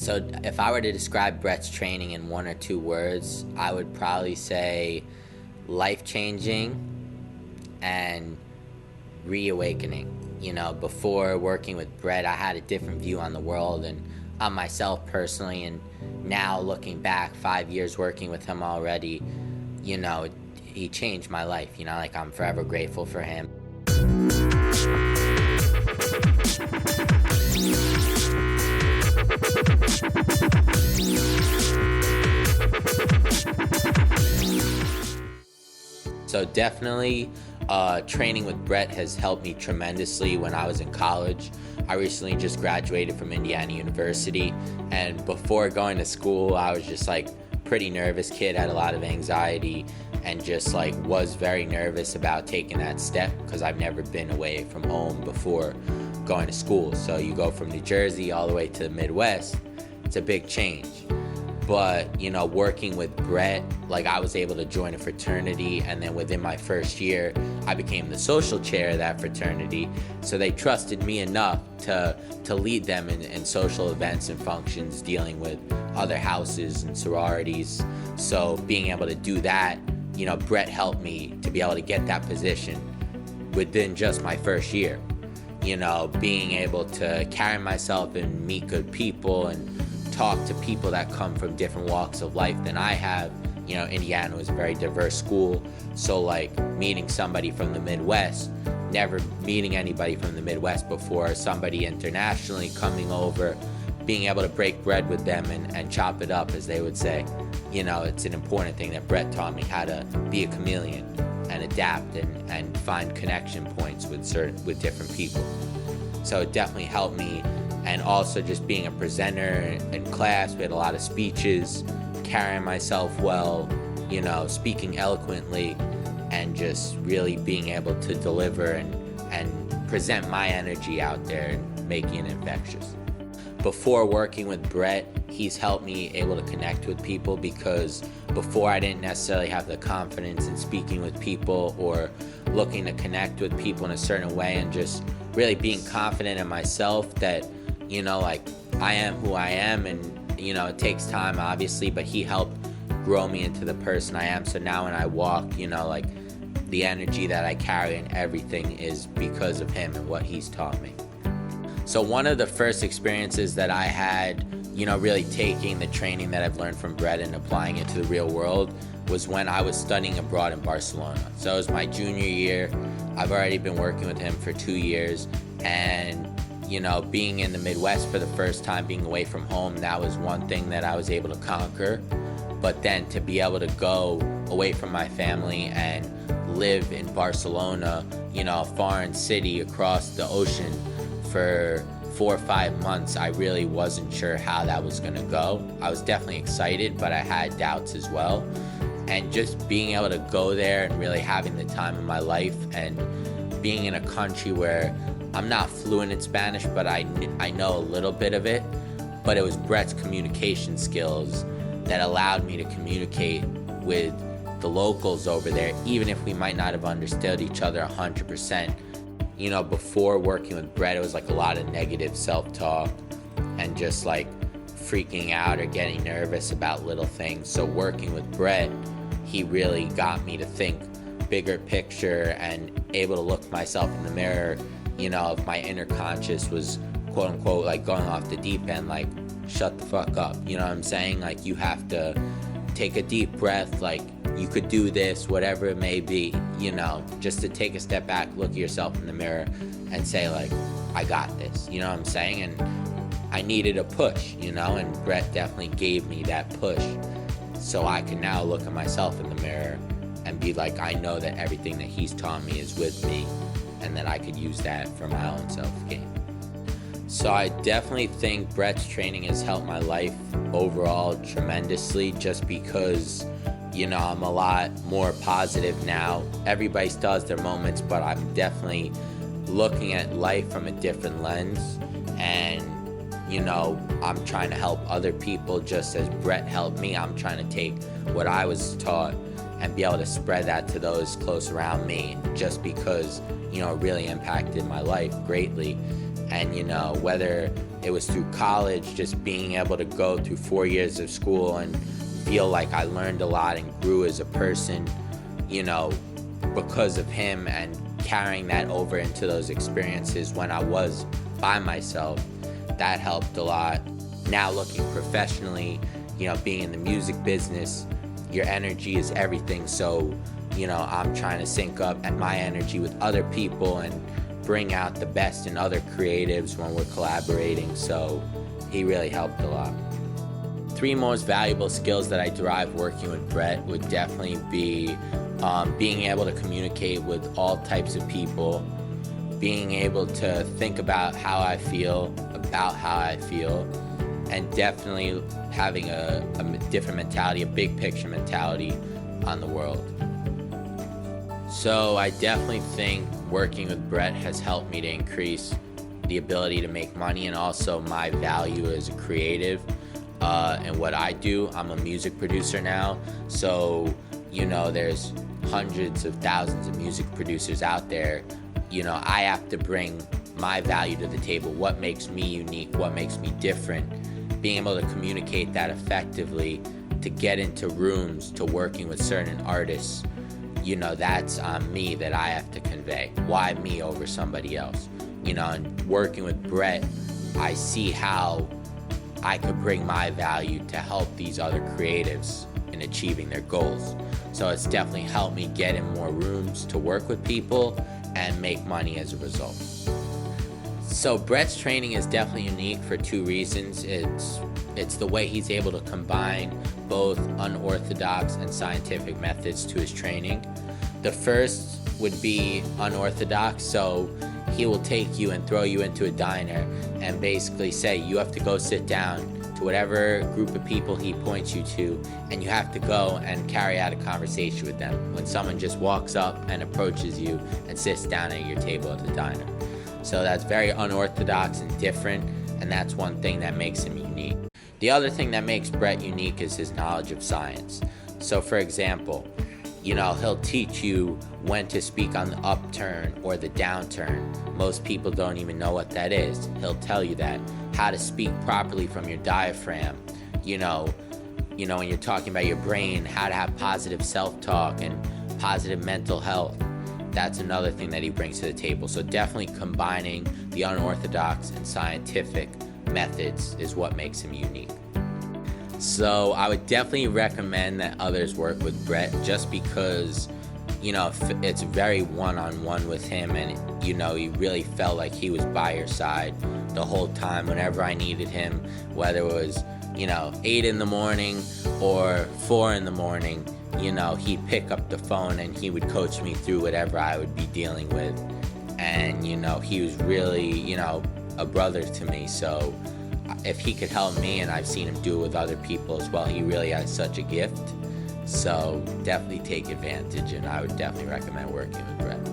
So if I were to describe Brett's training in one or two words, I would probably say life-changing and reawakening. Before working with Brett, I had a different view on the world and on myself personally, and now looking back 5 years working with him already, he changed my life. I'm forever grateful for him. So definitely training with Brett has helped me tremendously when I was in college. I recently just graduated from Indiana University, and before going to school, I was just pretty nervous kid, had a lot of anxiety, and just was very nervous about taking that step because I've never been away from home before going to school. So you go from New Jersey all the way to the Midwest, it's a big change. But, working with Brett, I was able to join a fraternity, and then within my first year, I became the social chair of that fraternity. So they trusted me enough to lead them in social events and functions, dealing with other houses and sororities. So being able to do that, Brett helped me to be able to get that position within just my first year. Being able to carry myself and meet good people and talk to people that come from different walks of life than I have. Indiana was a very diverse school, so meeting somebody from the Midwest, never meeting anybody from the Midwest before, somebody internationally coming over, being able to break bread with them and chop it up, as they would say. It's an important thing that Brett taught me, how to be a chameleon and adapt and find connection points with different people. So it definitely helped me. And also just being a presenter in class, we had a lot of speeches, carrying myself well, speaking eloquently, and just really being able to deliver and present my energy out there and making it infectious. Before working with Brett, he's helped me able to connect with people, because before I didn't necessarily have the confidence in speaking with people or looking to connect with people in a certain way, and just really being confident in myself that I am who I am, and it takes time obviously, but he helped grow me into the person I am. So now when I walk, the energy that I carry and everything is because of him and what he's taught me. So one of the first experiences that I had, really taking the training that I've learned from Brett and applying it to the real world, was when I was studying abroad in Barcelona. So it was my junior year. I've already been working with him for 2 years, and being in the Midwest for the first time, being away from home, that was one thing that I was able to conquer. But then to be able to go away from my family and live in Barcelona, a foreign city across the ocean for 4 or 5 months, I really wasn't sure how that was going to go. I was definitely excited, but I had doubts as well. And just being able to go there and really having the time of my life, and being in a country where I'm not fluent in Spanish, but I know a little bit of it. But it was Brett's communication skills that allowed me to communicate with the locals over there, even if we might not have understood each other 100%. Before working with Brett, it was a lot of negative self-talk and just freaking out or getting nervous about little things. So working with Brett, he really got me to think bigger picture and able to look myself in the mirror. If my inner conscious was quote unquote going off the deep end, shut the fuck up. You know what I'm saying? You have to take a deep breath, you could do this, whatever it may be, just to take a step back, look at yourself in the mirror and say I got this, you know what I'm saying? And I needed a push, and Brett definitely gave me that push, so I can now look at myself in the mirror and be I know that everything that he's taught me is with me, and that I could use that for my own self-gain. So I definitely think Brett's training has helped my life overall tremendously, just because, I'm a lot more positive now. Everybody still has their moments, but I'm definitely looking at life from a different lens, and, I'm trying to help other people just as Brett helped me. I'm trying to take what I was taught and be able to spread that to those close around me, just because, it really impacted my life greatly. And, whether it was through college, just being able to go through 4 years of school and feel like I learned a lot and grew as a person, because of him, and carrying that over into those experiences when I was by myself. That helped a lot. Now looking professionally, being in the music business, your energy is everything. So, I'm trying to sync up at my energy with other people and bring out the best in other creatives when we're collaborating. So he really helped a lot. 3 most valuable skills that I derived working with Brett would definitely be being able to communicate with all types of people, being able to think about how I feel, and definitely having a different mentality, a big picture mentality on the world. So I definitely think working with Brett has helped me to increase the ability to make money and also my value as a creative. And what I do, I'm a music producer now. So, there's hundreds of thousands of music producers out there. I have to bring my value to the table. What makes me unique? What makes me different? Being able to communicate that effectively, to get into rooms, to working with certain artists, that's on me that I have to convey. Why me over somebody else? And working with Brett, I see how I could bring my value to help these other creatives in achieving their goals. So it's definitely helped me get in more rooms to work with people and make money as a result. So Brett's training is definitely unique for 2 reasons. It's the way he's able to combine both unorthodox and scientific methods to his training. The first would be unorthodox, so he will take you and throw you into a diner and basically say you have to go sit down to whatever group of people he points you to, and you have to go and carry out a conversation with them when someone just walks up and approaches you and sits down at your table at the diner. So that's very unorthodox and different, and that's one thing that makes him unique. The other thing that makes Brett unique is his knowledge of science. So for example, he'll teach you when to speak on the upturn or the downturn. Most people don't even know what that is. He'll tell you that. How to speak properly from your diaphragm. When you're talking about your brain, how to have positive self-talk and positive mental health. That's another thing that he brings to the table. So definitely combining the unorthodox and scientific methods is what makes him unique. So I would definitely recommend that others work with Brett, just because, it's very one-on-one with him, and, he really felt like he was by your side the whole time whenever I needed him, whether it was, 8 in the morning or 4 in the morning, he'd pick up the phone and he would coach me through whatever I would be dealing with. And, he was really, a brother to me. So if he could help me, and I've seen him do it with other people as well, he really has such a gift. So definitely take advantage, and I would definitely recommend working with Grad.